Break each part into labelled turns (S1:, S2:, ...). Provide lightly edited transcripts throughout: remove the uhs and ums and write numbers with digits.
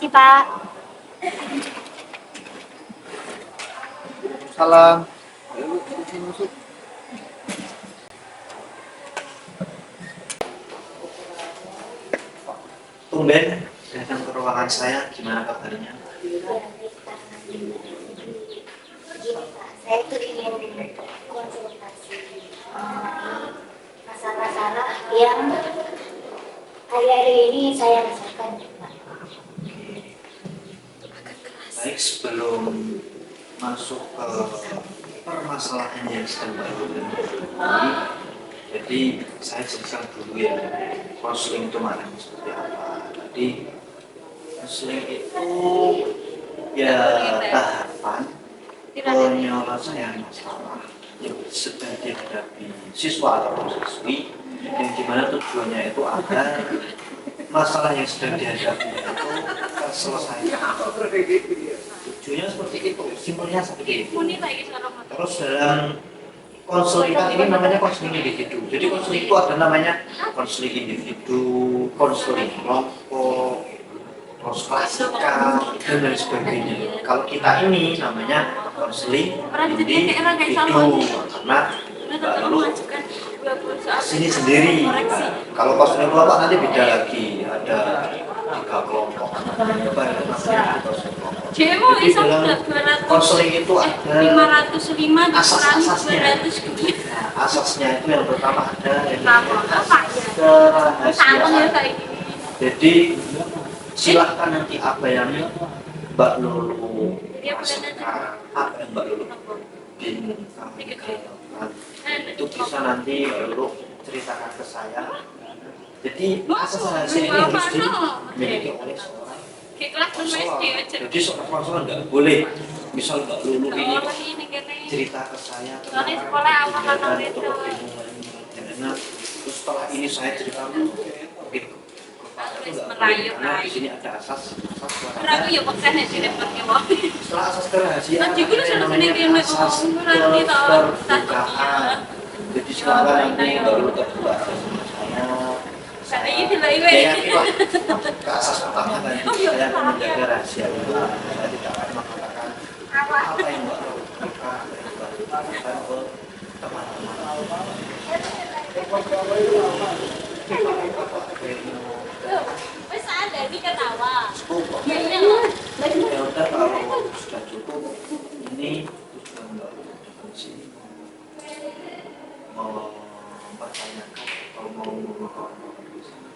S1: Permisi, Pak.
S2: Salam. Ayo, sini masuk. Tumben datang ke ruangan saya, gimana kabarnya?
S1: Begini, Pak. Saya itu ingin konsultasi masalah-masalah yang hari-hari ini saya rasakan, Pak.
S2: Baik, sebelum masuk ke permasalahan yang sedang baru ini, jadi saya jelaskan dulu ya, konseling itu maknanya seperti apa. Jadi konseling itu ya tahapan penyelesaian masalah yang sedang dihadapi siswa atau siswi, yang dimana tujuannya itu agar masalah yang sedang dihadapi itu terselesaikan. Tujuannya seperti itu, simpelnya seperti itu. Terus dalam konseling ini namanya konseling individu. Jadi konseling itu ada namanya konseling individu, konseling kelompok, terus klasika dan lain sebagainya. Kalau kita ini namanya konseling individu karena lalu sini sendiri. Kalau konseling kelompok nanti beda lagi, ada 3 kelompok. Apa itu namanya konseling kelompok. Jadi dalam konseling itu ada asas-asasnya. Nah, asasnya itu yang pertama ada yang namanya kerahasiaan. Jadi silahkan nanti apa yang Mbak Lulu rasakan, apa yang Mbak Lulu bingungkan, itu bisa nanti Mbak Lulu ceritakan ke saya. Jadi asas rahasia ini harus dimiliki oleh seorang konselor. Jadi seorang konselor nggak boleh misal Mbak Lulu ini cerita ke saya tentang kegiatan atau kebingungan karena terus setelah ini saya cerita gitu. Karena di sini ada asas setelah asas kerahasiaan yang namanya asas keterbukaan. Jadi sekarang nanti baru terbuka saya yakinlah ke asas pertama tadi saya akan menjaga rahasia itu. Saya tidak akan mengatakan apa yang Mbak lakukan ke teman-teman. Ya udah, kalau sudah cukup ini tujuan Mbak di sini mau mempertanyakan atau mau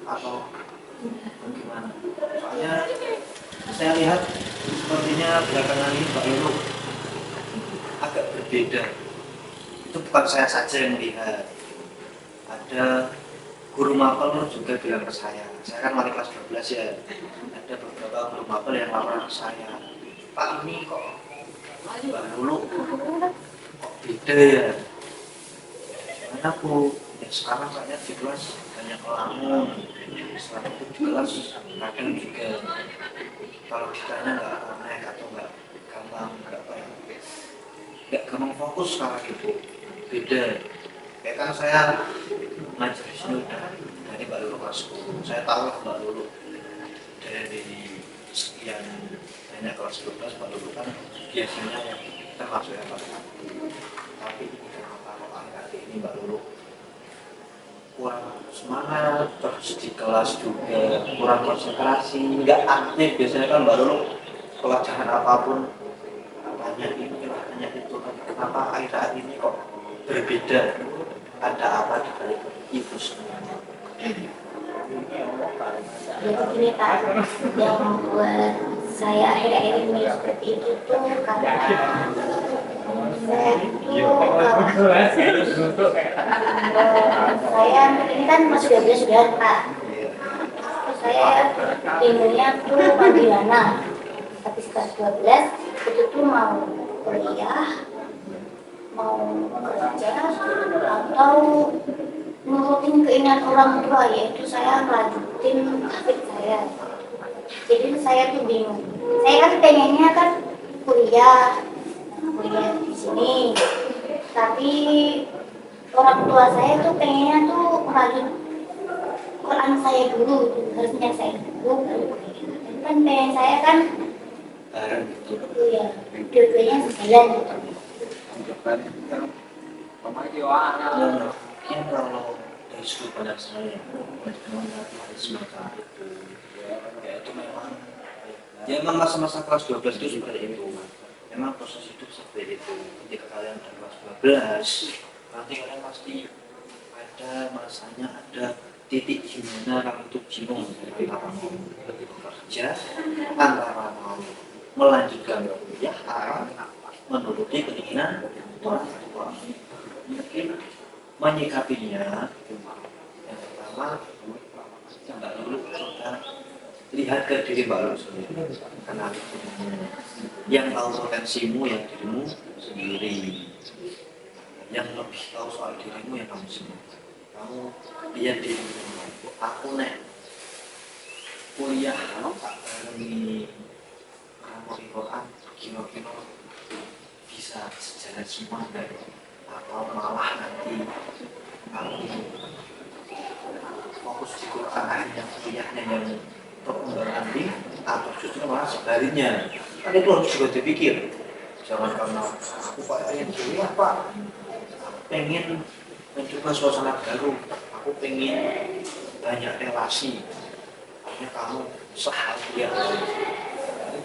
S2: atau bagaimana? Soalnya saya lihat sepertinya belakangan ini Mbak Lulu agak berbeda. Itu bukan saya saja yang lihat. Ada guru mapel juga bilang ke saya kan wali kelas 12 ya, ada beberapa guru mapel yang laporan ke saya, Pak ini kok Mbak Lulu kok beda ya, gimana Bu? Ya sekarang saya di kelas banyak ngelamun, sekarang itu di kelas kadang juga kalau ditanya nggak aneh atau nggak gampang fokus sekarang itu beda. Kayak kan saya ngajar di sini udah dari Mbak Lulu kelas 10. Saya tahu Mbak Lulu dari sekian banyak kelas 12 Mbak Lulu kan biasanya yang termasuk yang paling aktif. Tapi kenapa kok akhir-akhir ini Mbak Lulu kurang semangat, terus di kelas juga kurang konsentrasi, nggak aktif. Biasanya kan Mbak Lulu pelajaran apapun tanya ini, tanya itu. Kenapa akhir-akhir ini kok berbeda? Ada apa di balik itu semua?
S1: Jadi gini, Pak, yang membuat saya akhir-akhir ini seperti itu tuh karena saya ini kan masih 12 Pak. Saya pinginnya tuh Madilana, tapi setelah 12 itu tuh mau kuliah, mau kerja, atau nurutin keinginan orang tua, yaitu saya melanjutin hafid saya. Jadi saya tuh bingung. Saya kan pengennya kan kuliah di sini, tapi orang tua saya tuh pengennya tuh melanjut Quran saya dulu, harusnya saya dulu baru kuliah. kan pengen saya kan
S2: bareng gitu.
S1: itu ya dua-duanya sejalan gitu.
S2: Mungkin kalau dari sudut pandang saya mengenai semacam itu, ya itu memang ya memang masa-masa kelas 12 itu seperti itu. Memang proses hidup seperti itu. Ketika kalian udah kelas 12, nanti kalian pasti ada masanya, ada titik dimana kamu itu bingung antara mau bekerja, antara mau melanjutkan kuliah, menuruti keinginan orang tua. Mungkin menyikapinya yang pertama Mbak Lulu kita lihat ke diri Mbak Lulu sendiri, karena yang tahu potensimu yang dirimu sendiri, yang lebih tahu soal dirimu yang kamu sendiri. Kamu lihat dirimu, aku nek kuliah tak barengi kamu di Quran kira-kira bisa sejalan semua enggak, atau malah nanti kamu fokus di Quran hanya kuliahnya yang perkembangan nanti, atau justru malah sebaliknya. Kan itu harus juga dipikir. Jangan karena aku pengen kuliah Pak, pengen mencoba suasana baru, aku pengen banyak relasi, akhirnya kamu sah kuliah.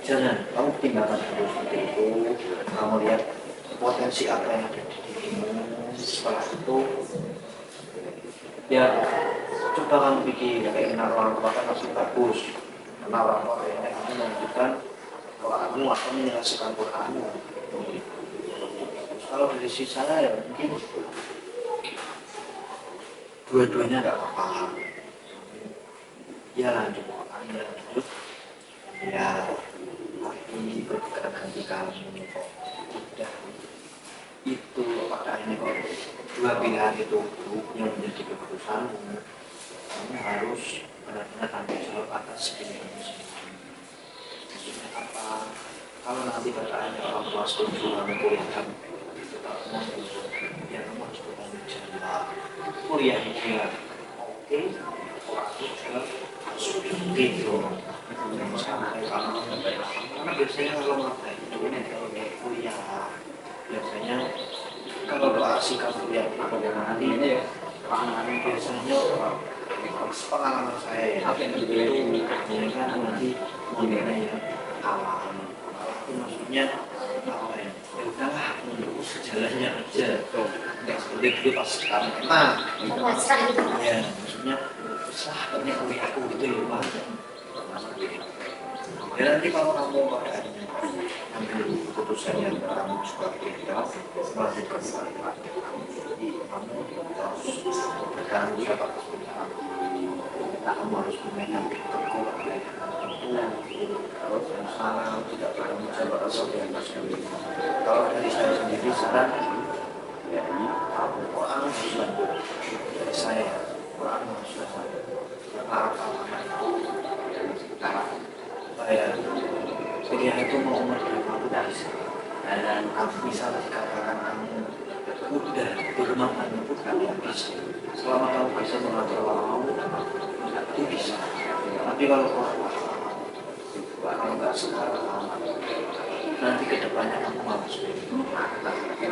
S2: Jangan, kamu tinggalkan dulu seperti itu. Kamu lihat potensi apa yang ada di dirimu. Setelah itu ya coba kamu pikir, keinginan orang tua kan masih bagus, karena orang tua kayaknya kamu melanjutkan Quranmu atau menyelesaikan Quranmu. Kalau dari sisi saya ya mungkin dua-duanya nggak apa-apa. Ya lanjut Quran, ya lanjut ya, tapi bergantikan kok udah itu pada akhirnya kok dua pilihan itu yang menjadi keputusanmu, kamu harus benar-benar tanggung jawab atas pilihanmu sendiri. Maksudnya apa? Kalau nanti pada akhirnya orang tua setuju kamu kuliah kamu tetap mau, ya kamu harus bertanggung jawab. Kuliah itu ya oke, waktu juga sudah gitu. Sampai kamu karena biasanya kalau ngapain itu kalau kuliah biasanya kalau doa sih kamu lihat nanti ini ya biasanya pengalaman saya ya itu kan nanti mengenai alam itu maksudnya apa ya, ya udahlah menurut sejalannya aja nggak seperti itu pas sekarang ya maksudnya sah banyak kuliahku gitu ya Pak. Ya nanti kalau kamu pada ambil keputusan yang kamu juga beda melanjutkan kuliah, jadi kamu harus bertanggung jawab atas pilihan. Kamu harus memegang teguh terus misalnya tidak bertanggung jawab atas pilihan tersebut. Kalau dari saya sendiri saran ya ini Quran harus dari saya, Quran harus apa-apa supaya kuliah itu mau umur berapa udah bisa. Dan kamu bisa dikatakan kamu udah berumah tangga pun kamu bisa. Selama kamu bisa mengatur waktu itu bisa. Tapi kalau nggak sekarang nanti kedepannya kamu malas.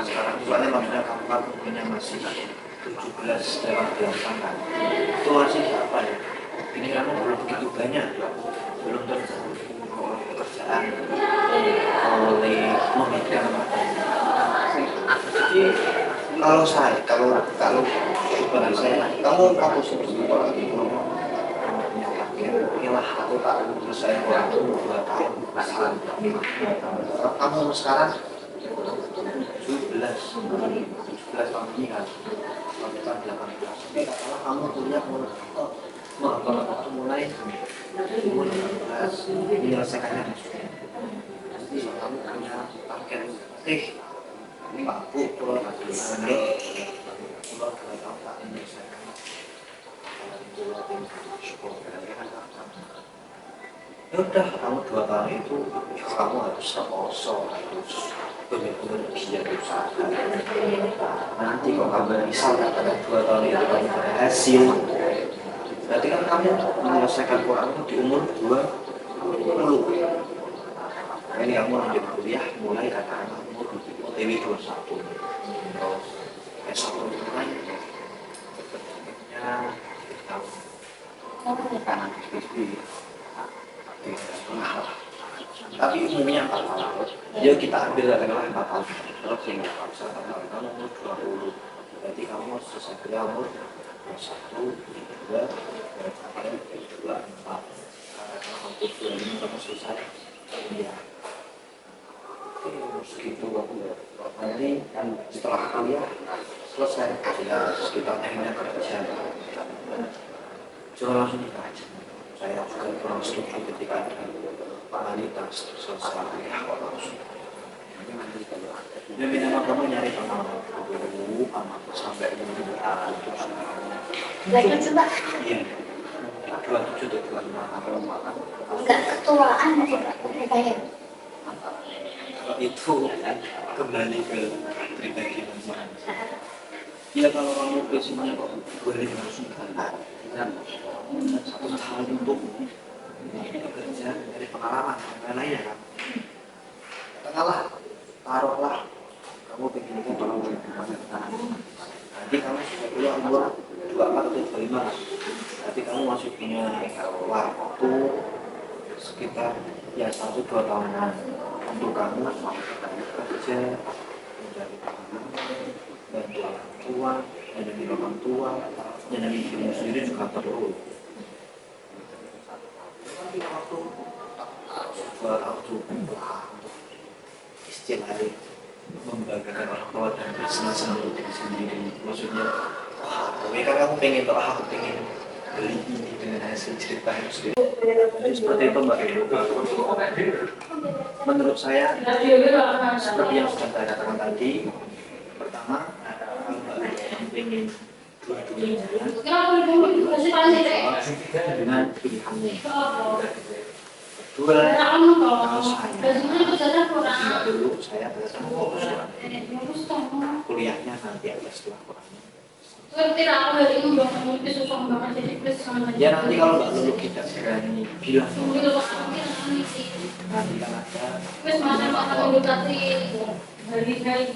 S2: Sekarang soalnya maksudnya kamu punya masih 17 dalam 8 kan. Itu masih apa ya? Ini kamu belum begitu banyak, belum tentu pekerjaan oleh memikirkan jadi kalau bagi saya kamu fokus di orang itu inilah aku tak selesai orang itu 2 tahun kamu sekarang 17 tahun ini kan sampai tahun 18 tapi kalau kamu kuliah mulai umur 18 menyelesaikannya nanti kamu punya target ini Pak Bu pulau pulau 2 tahun tak menyelesaikan ya udah kamu 2 tahun itu kamu harus terposok harus benar-benar giat usaha. Nanti kalau kamu bisa katakan 2 tahun itu kamu berhasil, berarti kan kamu menyelesaikan Quran di umur 25 perlu. Ini kamu lanjut kuliah mulai katakanlah umur OTW 21. Terus S1 itu kan berbentuknya tahun kanan skripsi. Tapi umumnya 4 tahun. Ya kita ambil adalah 4 tahun. Terus sehingga misalkan kamu umur 20, berarti kamu selesai kuliah umur 21, 22, 23, 24. Karena hampir 25 kamu selesai kuliah. Segitu nanti kan setelah kuliah selesai ya sekitar akhirnya kerja jangan langsung nikah aja. Saya juga kurang setuju ketika wanita selesai kuliah kok langsung ya minimal kamu nyari pengalaman dulu sampai putus
S1: Lagi coba.
S2: iya 27 atau 25 kalau makan
S1: Enggak ketuaan sih Pak, saya.
S2: itu kembali ke pribadi masing-masing. Ya kalau kamu prinsipnya kok boleh harus nikah dan 1 tahun untuk bekerja dari pengalaman lainnya kan. Katakanlah taruhlah kamu pengen nikah kalau mau pasangan. Nanti kamu sudah kuliah umur 24 atau 25 kan. Nanti kamu masih punya waktu sekitar ya 1-2 tahunan untuk kamu kerja mencari pengalaman bantu orang tua menjadi orang tua dan dari dirimu sendiri juga perlu tapi waktu buat waktu untuk istilahnya membanggakan orang tua dan bersenang-senang untuk diri sendiri maksudnya wah kan kamu pengen aku pengen beli ini dengan hasil cerita itu sendiri. Jadi seperti itu Mbak. Menurut saya seperti yang sudah saya katakan tadi, pertama kalau Mbak yang pengen dengan pilihannya. Kedua, kalau saya dulu saya adalah kuliahnya nanti aja setelah kurangnya. Ya nanti kalau Mbak Lulu tidak berani bilang nanti kan ada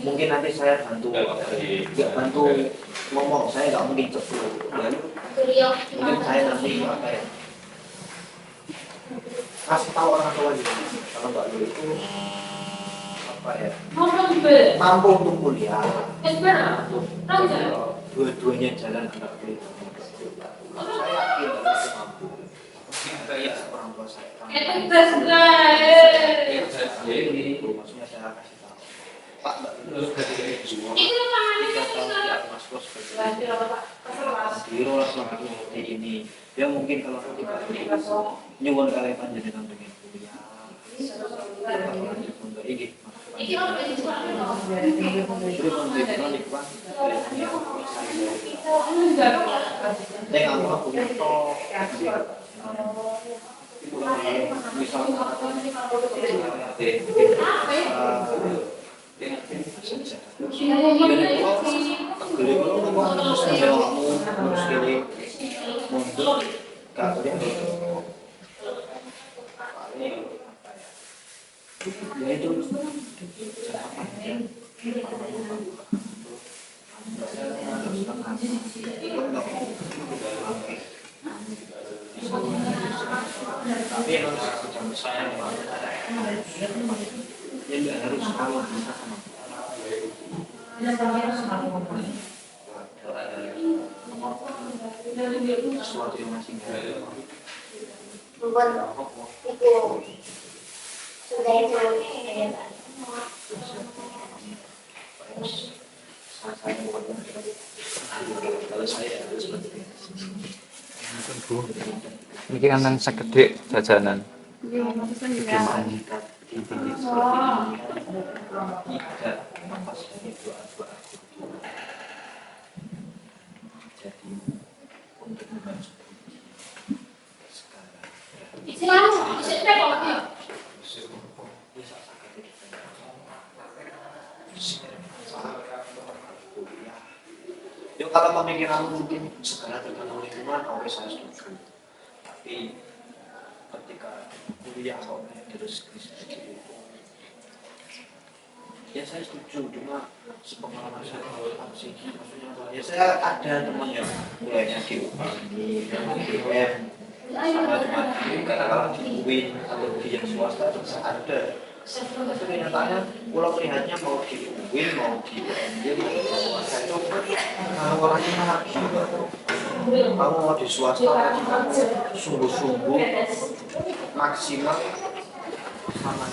S2: mungkin nanti saya bantu nggak bantu ngomong saya nggak mungkin cepat mungkin saya nanti apa ya kasih tahu orang tua gitu kalau Mbak Lulu itu apa ya mampu untuk kuliah dua-duanya jalan anak kuliah saya yakin aku mampu kayak orang tua saya maksudnya saya kasih tahu Pak Mbak Lulu dari semua 3 tahun di Mas Bos biro lah seperti ini ya mungkin kalau nanti nyuwun kalian panjenengan dengan kuliah atau lanjut untuk ini tapi harus saya ya nggak harus kamu bisa sama sesuatu yang masih
S1: Buat itu sudah itu
S2: kalau saya seperti itu.
S3: Bu, ini kan yang segede jajanan.
S2: Bagaimana kita dididik seperti ini tidak lepas dari doa-doa jadi untuk membantu sekarang ya kalau pemikiran mungkin segala tergantung lingkungan, oke saya setuju. Tapi ketika kuliah kok terus seperti itu. Ya saya setuju, cuma sepengalaman saya apa sih maksudnya apa? Ya saya ada teman yang kuliahnya di UPI, di UM, sama cuma katakanlah di UIN atau di yang swasta ada. Tapi kenyataannya pulau melihatnya mau di UIN, mau di UNJ, mau di swasta itu orangnya lagi. Kamu mau di swasta sungguh-sungguh maksimal sama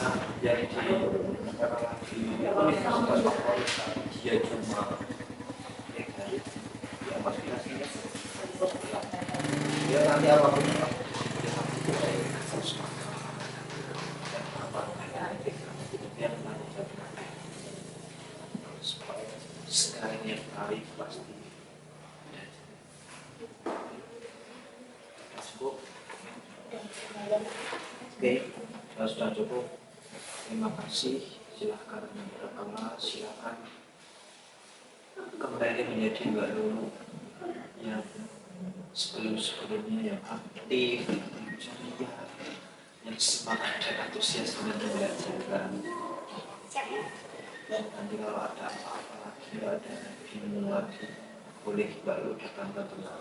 S2: yang di universitas favorit dia cuma ya pasti hasilnya ya nanti apapun dia harus dan apa yang nanti supaya sekarang yang baik pasti cukup. Oke, sudah cukup. Terima kasih. Silahkan berkelas, silahkan kembali menjadi Mbak Lulu yang sebelum-sebelumnya yang aktif, yang ceria, yang semangat dan antusias dengan belajar. Nanti kalau ada apa-apa lagi, ada bingung lagi, boleh Mbak Lulu datang ke tempat